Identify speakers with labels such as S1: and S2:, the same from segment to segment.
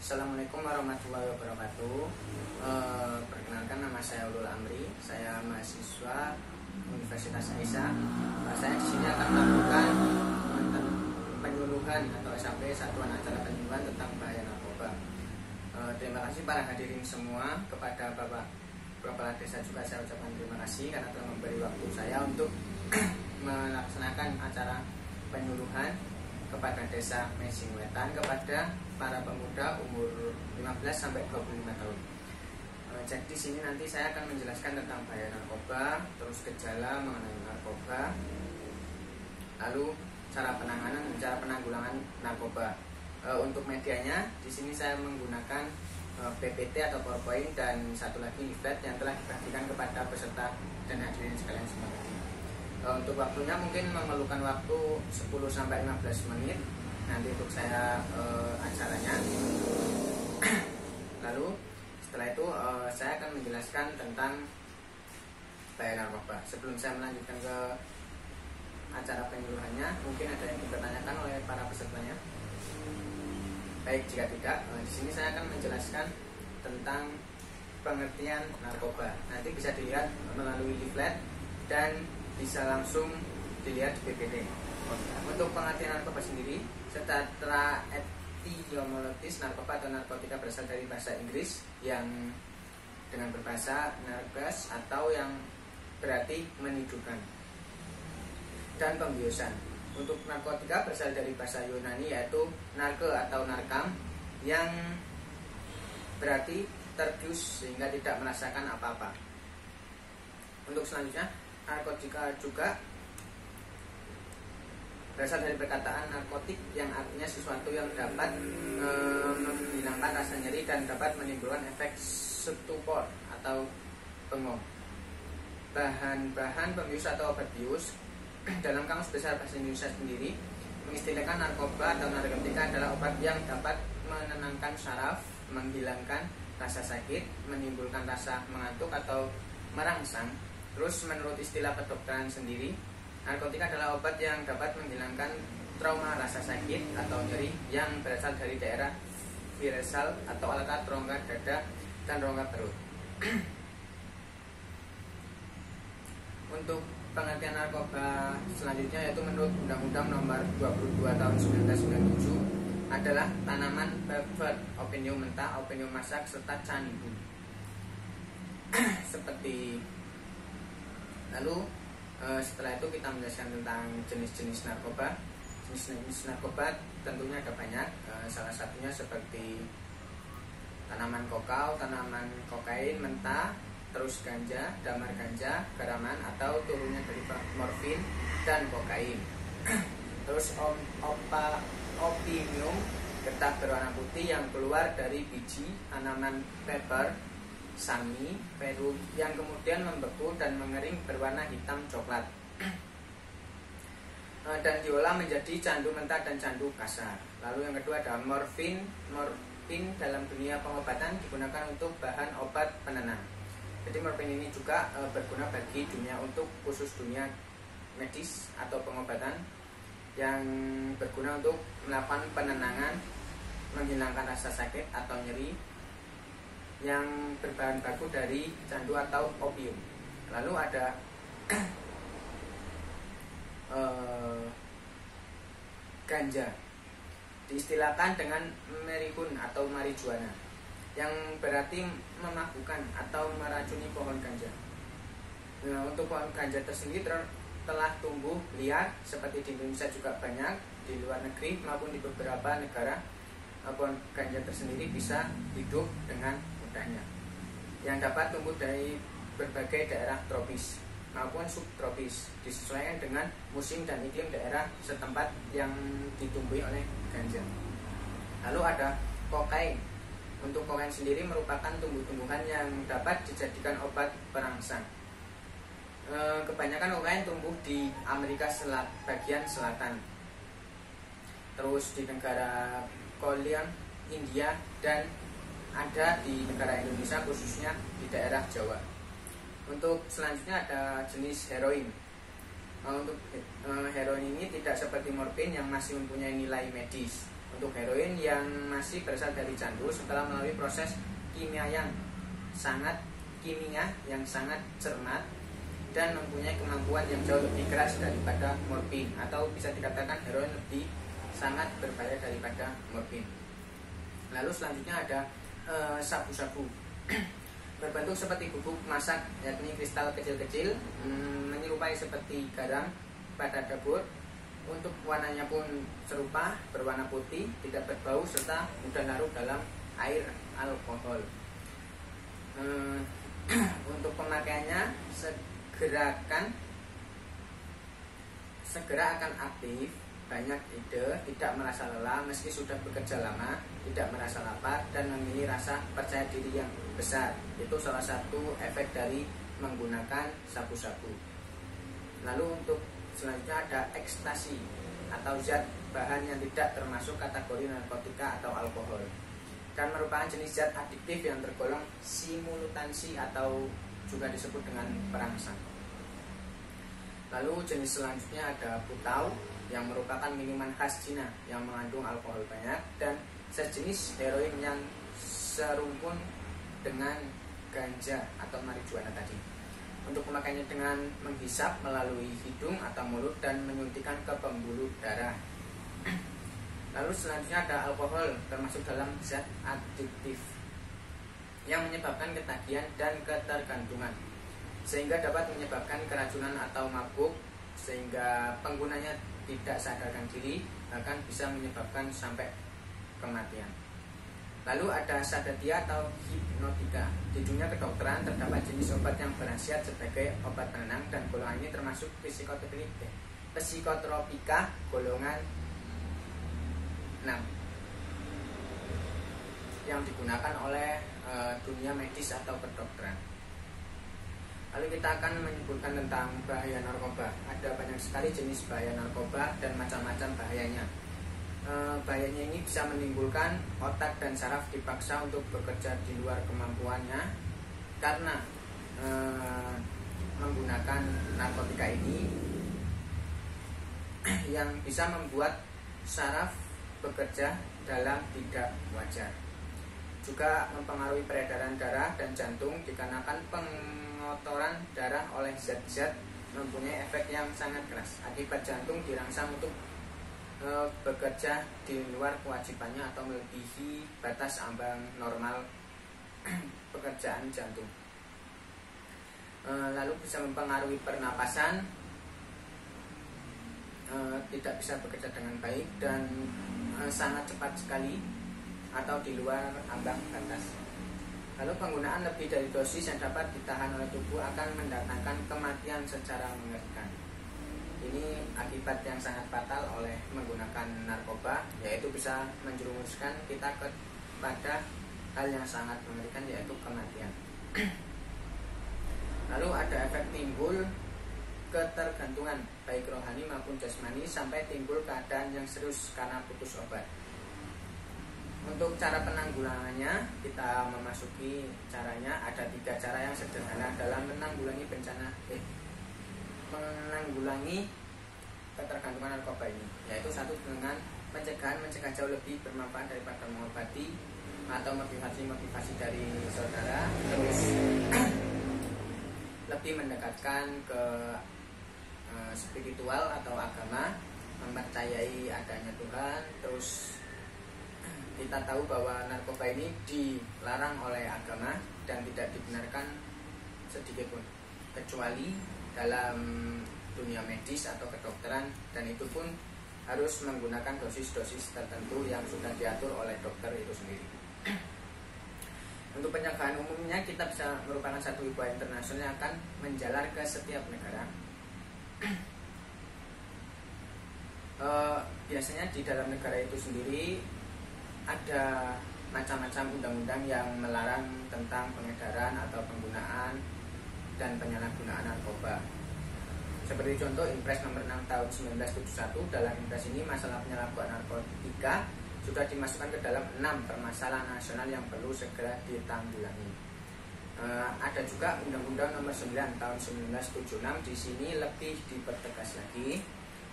S1: Assalamualaikum warahmatullahi wabarakatuh. Perkenalkan, nama saya Ulul Amri. Saya mahasiswa Universitas Aisyah. Saya di sini akan melakukan penyuluhan atau SAP, Satuan Acara Penyuluhan tentang Bahaya Narkoba. Terima kasih para hadirin semua. Kepada Bapak Kepala Desa juga saya ucapkan terima kasih karena telah memberi waktu saya untuk melaksanakan acara penyuluhan kepada Desa Mesing Wetan kepada para pemuda umur 15 sampai 25 tahun. Jadi di sini nanti saya akan menjelaskan tentang bahaya narkoba, terus gejala mengenai narkoba, lalu cara penanganan dan cara penanggulangan narkoba. Untuk medianya di sini saya menggunakan PPT atau PowerPoint dan satu lagi leaflet yang telah dibagikan kepada peserta dan hadirin sekalian semua. Untuk waktunya mungkin memerlukan waktu 10-15 menit nanti untuk saya acaranya. Lalu setelah itu saya akan menjelaskan tentang bahaya narkoba. Sebelum saya melanjutkan ke acara penyuluhannya, mungkin ada yang dipertanyakan oleh para pesertanya. Baik, jika tidak, di sini saya akan menjelaskan tentang pengertian narkoba. Nanti bisa dilihat melalui leaflet dan bisa langsung dilihat di PPT. Untuk pengertian narkoba sendiri, secara etimologis, narkoba atau narkotika berasal dari bahasa Inggris yang dengan berbahasa narkos atau yang berarti menidukan, dan pembiusan. Untuk narkotika berasal dari bahasa Yunani yaitu narke atau narkam yang berarti terbius sehingga tidak merasakan apa-apa. Untuk selanjutnya, narkotika juga berasal dari perkataan narkotik yang artinya sesuatu yang dapat menghilangkan rasa nyeri dan dapat menimbulkan efek stupor atau bengong. Bahan-bahan pembius atau obat bius dalam Kamus Besar Bahasa Indonesia sendiri mengistilahkan narkoba atau narkotika adalah obat yang dapat menenangkan saraf, menghilangkan rasa sakit, menimbulkan rasa mengantuk atau merangsang. Terus menurut istilah kedokteran sendiri, narkotika adalah obat yang dapat menghilangkan trauma rasa sakit atau nyeri yang berasal dari daerah viresal atau alat rongga dada dan rongga perut. Untuk pengertian narkoba selanjutnya yaitu menurut Undang-Undang Nomor 22 Tahun 1997 adalah tanaman pervert, opium mentah, opium masak serta candu. Seperti lalu setelah itu kita menjelaskan tentang jenis-jenis narkoba. Jenis-jenis narkoba tentunya ada banyak. Salah satunya seperti tanaman kokau, tanaman kokain mentah, terus ganja, damar ganja, garaman atau turunnya dari morfin dan kokain. Terus opium, getah berwarna putih yang keluar dari biji tanaman pepper, sami, peru yang kemudian membeku dan mengering berwarna hitam coklat dan diolah menjadi candu mentah dan candu kasar. Lalu yang kedua ada morfin. Morfin dalam dunia pengobatan digunakan untuk bahan obat penenang. Jadi morfin ini juga berguna bagi dunia untuk khusus dunia medis atau pengobatan yang berguna untuk melakukan penenangan, menghilangkan rasa sakit atau nyeri yang berbahan baku dari candu atau opium. Lalu ada ganja, diistilahkan dengan merihun atau marijuana, yang berarti memabukkan atau meracuni pohon ganja. Nah, untuk pohon ganja tersendiri telah tumbuh liar seperti di Indonesia juga banyak, di luar negeri maupun di beberapa negara. Pohon ganja tersendiri bisa hidup dengan mudahnya, yang dapat tumbuh dari berbagai daerah tropis maupun subtropis, disesuaikan dengan musim dan iklim daerah setempat yang ditumbuhi oleh ganja. Lalu ada kokain. Untuk kokain sendiri merupakan tumbuh-tumbuhan yang dapat dijadikan obat perangsang. Kebanyakan kokain tumbuh di Amerika bagian selatan, terus di negara Korea, India, dan ada di negara Indonesia khususnya di daerah Jawa. Untuk selanjutnya ada jenis heroin. Untuk heroin ini tidak seperti morfin yang masih mempunyai nilai medis. Untuk heroin yang masih berasal dari candu setelah melalui proses kimia yang sangat cermat dan mempunyai kemampuan yang jauh lebih keras daripada morfin, atau bisa dikatakan heroin lebih sangat berbahaya daripada morfin. Lalu selanjutnya ada sabu-sabu. Berbentuk seperti bubuk masak, yakni kristal kecil-kecil, menyerupai seperti garam pada dapur. Untuk warnanya pun serupa, berwarna putih, tidak berbau, serta mudah larut dalam air alkohol. Untuk pemakaiannya segera akan aktif, banyak ide, tidak merasa lelah meski sudah bekerja lama, tidak merasa lapar, dan memiliki rasa percaya diri yang besar. Itu salah satu efek dari menggunakan sabu-sabu. Lalu untuk selanjutnya ada ekstasi atau zat bahan yang tidak termasuk kategori narkotika atau alkohol, dan merupakan jenis zat adiktif yang tergolong simulansi atau juga disebut dengan perangsang. Lalu jenis selanjutnya ada putau, yang merupakan minuman khas Cina yang mengandung alkohol banyak, dan sejenis heroin yang serumpun dengan ganja atau marijuana tadi. Untuk pemakaiannya dengan menghisap melalui hidung atau mulut dan menyuntikkan ke pembuluh darah. Lalu selanjutnya ada alkohol, termasuk dalam zat adiktif yang menyebabkan ketagihan dan ketergantungan, sehingga dapat menyebabkan keracunan atau mabuk, sehingga penggunanya tidak sadarkan diri, bahkan bisa menyebabkan sampai kematian. Lalu ada sadatia atau hipnotika. Di dunia kedokteran terdapat jenis obat yang berkhasiat sebagai obat penenang, dan golongan ini termasuk psikotropika golongan 6 yang digunakan oleh dunia medis atau kedokteran. Lalu kita akan menyebutkan tentang bahaya narkoba. Ada banyak sekali jenis bahaya narkoba dan macam-macam bahayanya. Bahayanya ini bisa menimbulkan otak dan saraf dipaksa untuk bekerja di luar kemampuannya karena menggunakan narkotika ini yang bisa membuat saraf bekerja dalam tidak wajar. Juga mempengaruhi peredaran darah dan jantung dikarenakan pengotoran darah oleh zat-zat mempunyai efek yang sangat keras. Akibat jantung dirangsang untuk bekerja di luar kewajibannya atau melebihi batas ambang normal pekerjaan jantung. Lalu bisa mempengaruhi pernapasan, tidak bisa bekerja dengan baik dan sangat cepat sekali atau di luar ambang batas. Lalu penggunaan lebih dari dosis yang dapat ditahan oleh tubuh akan mendatangkan kematian secara mengerikan. Ini akibat yang sangat fatal oleh menggunakan narkoba, yaitu bisa menjerumuskan kita kepada hal yang sangat mengerikan, yaitu kematian. Lalu ada efek timbul ketergantungan baik rohani maupun jasmani sampai timbul keadaan yang serius karena putus obat. Untuk cara penanggulangannya, kita memasuki caranya. Ada 3 cara yang sederhana dalam menanggulangi ketergantungan narkoba ini, yaitu 1 dengan mencegah jauh lebih bermanfaat daripada mengobati atau motivasi dari saudara. Terus lebih mendekatkan ke spiritual atau agama, mempercayai adanya Tuhan. Terus kita tahu bahwa narkoba ini dilarang oleh agama dan tidak dibenarkan sedikit pun, kecuali dalam dunia medis atau kedokteran, dan itu pun harus menggunakan dosis-dosis tertentu yang sudah diatur oleh dokter itu sendiri. Untuk pencegahan umumnya, kita bisa merupakan satu upaya internasional yang akan menjalar ke setiap negara. Biasanya di dalam negara itu sendiri ada macam-macam undang-undang yang melarang tentang pengedaran atau penggunaan dan penyalahgunaan narkoba. Seperti contoh Impres nomor 6 tahun 1971. Dalam Impres ini masalah penyalahgunaan narkotika sudah dimasukkan ke dalam 6 permasalahan nasional yang perlu segera ditanggulangi. Ada juga Undang-Undang nomor 9 tahun 1976. Di sini lebih dipertegas lagi,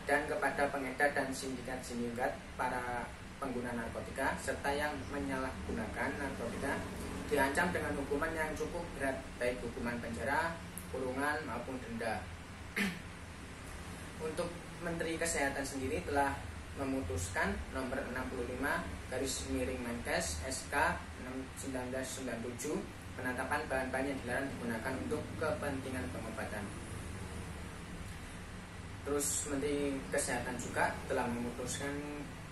S1: dan kepada pengedar dan sindikat-sindikat para pengguna narkotika serta yang menyalahgunakan narkotika diancam dengan hukuman yang cukup berat, baik hukuman penjara, kurungan maupun denda. Untuk Menteri Kesehatan sendiri telah memutuskan nomor 65/Menkes SK 1997 penetapan bahan-bahan yang dilarang digunakan untuk kepentingan pengobatan. Terus Menteri Kesehatan juga telah memutuskan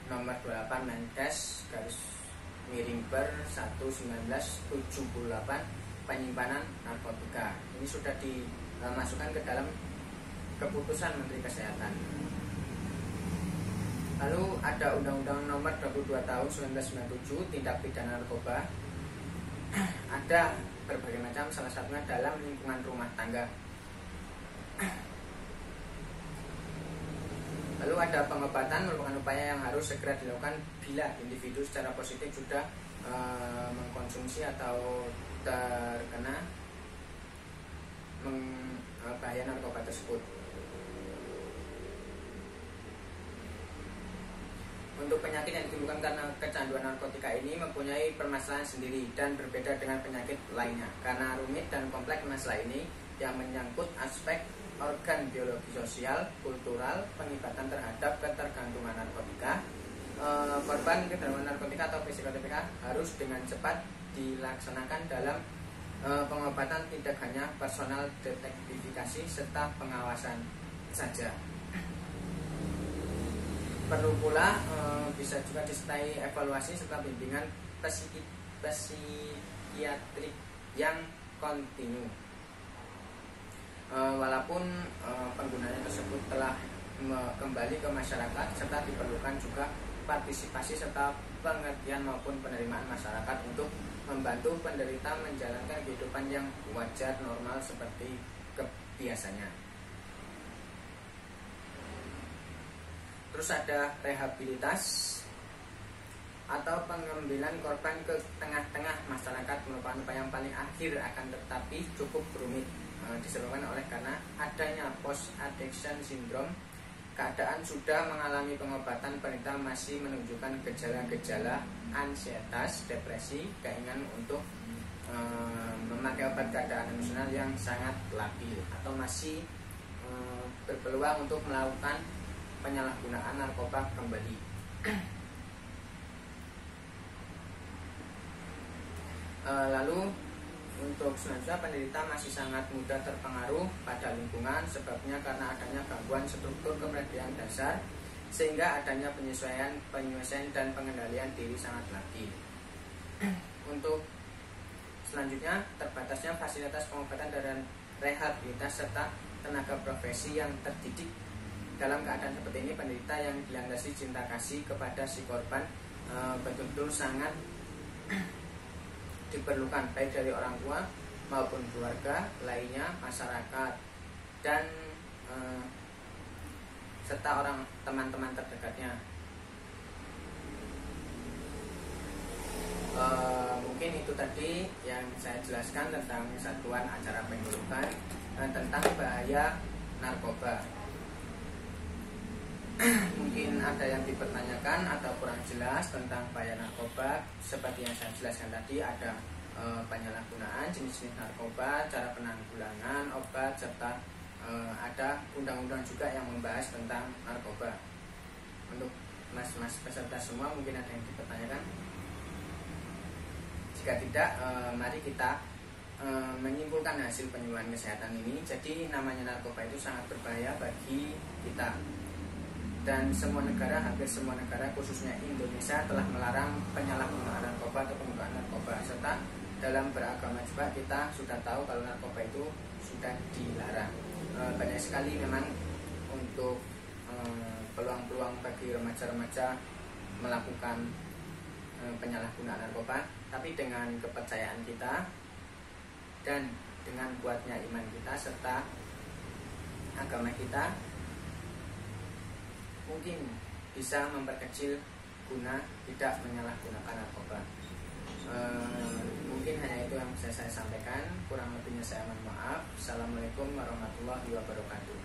S1: nomor 28 Menkes /per 1978 penyimpanan narkotika. Ini sudah dimasukkan ke dalam keputusan Menteri Kesehatan. Lalu ada Undang-Undang nomor 22 tahun 1997 tindak pidana narkoba. Ada berbagai macam, salah satunya dalam lingkungan rumah tangga. Lalu ada pengobatan merupakan upaya yang harus segera dilakukan bila individu secara positif sudah mengkonsumsi atau terkena bahaya narkoba tersebut. Untuk penyakit yang ditimbulkan karena kecanduan narkotika ini mempunyai permasalahan sendiri dan berbeda dengan penyakit lainnya. Karena rumit dan kompleks masalah ini yang menyangkut aspek organ biologi sosial, kultural, pengobatan terhadap ketergantungan narkotika, korban kecanduan narkotika atau psikotropika harus dengan cepat dilaksanakan dalam pengobatan, tidak hanya personal detektifikasi serta pengawasan saja. Perlu pula bisa juga disertai evaluasi serta bimbingan psikiatrik yang kontinu. Walaupun penggunanya tersebut telah kembali ke masyarakat, serta diperlukan juga partisipasi serta pengertian maupun penerimaan masyarakat untuk membantu penderita menjalankan kehidupan yang wajar normal seperti kebiasaannya. Terus ada rehabilitas atau pengambilan korban ke tengah-tengah masyarakat merupakan upaya yang paling akhir akan tetapi cukup rumit disebabkan oleh karena adanya post addiction syndrome. Keadaan sudah mengalami pengobatan, penderita masih menunjukkan gejala-gejala ansietas, depresi, keinginan untuk memakai obat keadaan emosional yang sangat labil atau masih berpeluang untuk melakukan penyalahgunaan narkoba kembali. Lalu untuk selanjutnya, penderita masih sangat mudah terpengaruh pada lingkungan, sebabnya karena adanya gangguan struktur kepribadian dasar sehingga adanya penyesuaian dan pengendalian diri sangat labil. Untuk selanjutnya, terbatasnya fasilitas pengobatan dan rehabilitas serta tenaga profesi yang terdidik. Dalam keadaan seperti ini, penderita yang dilandasi cinta kasih kepada si korban betul-betul sangat diperlukan, baik dari orang tua maupun keluarga lainnya, masyarakat, dan serta orang teman-teman terdekatnya. Mungkin itu tadi yang saya jelaskan tentang satuan acara penyuluhan tentang bahaya narkoba. Mungkin ada yang dipertanyakan atau kurang jelas tentang bahaya narkoba. Seperti yang saya jelaskan tadi, ada penyalahgunaan, jenis-jenis narkoba, cara penanggulangan obat, serta ada undang-undang juga yang membahas tentang narkoba. Untuk mas-mas peserta semua, mungkin ada yang dipertanyakan. Jika tidak, mari kita menyimpulkan hasil penyuluhan kesehatan ini. Jadi namanya narkoba itu sangat berbahaya bagi kita. Dan semua negara, hampir semua negara, khususnya Indonesia, telah melarang penyalahgunaan narkoba atau penggunaan narkoba. Serta dalam beragama juga kita sudah tahu kalau narkoba itu sudah dilarang. Banyak sekali memang untuk peluang-peluang bagi remaja-remaja melakukan penyalahgunaan narkoba. Tapi dengan kepercayaan kita dan dengan kuatnya iman kita serta agama kita, mungkin bisa memperkecil guna tidak menyalahgunakan narkoba. Mungkin hanya itu yang bisa saya sampaikan. Kurang lebihnya saya mohon maaf. Assalamualaikum warahmatullahi wabarakatuh.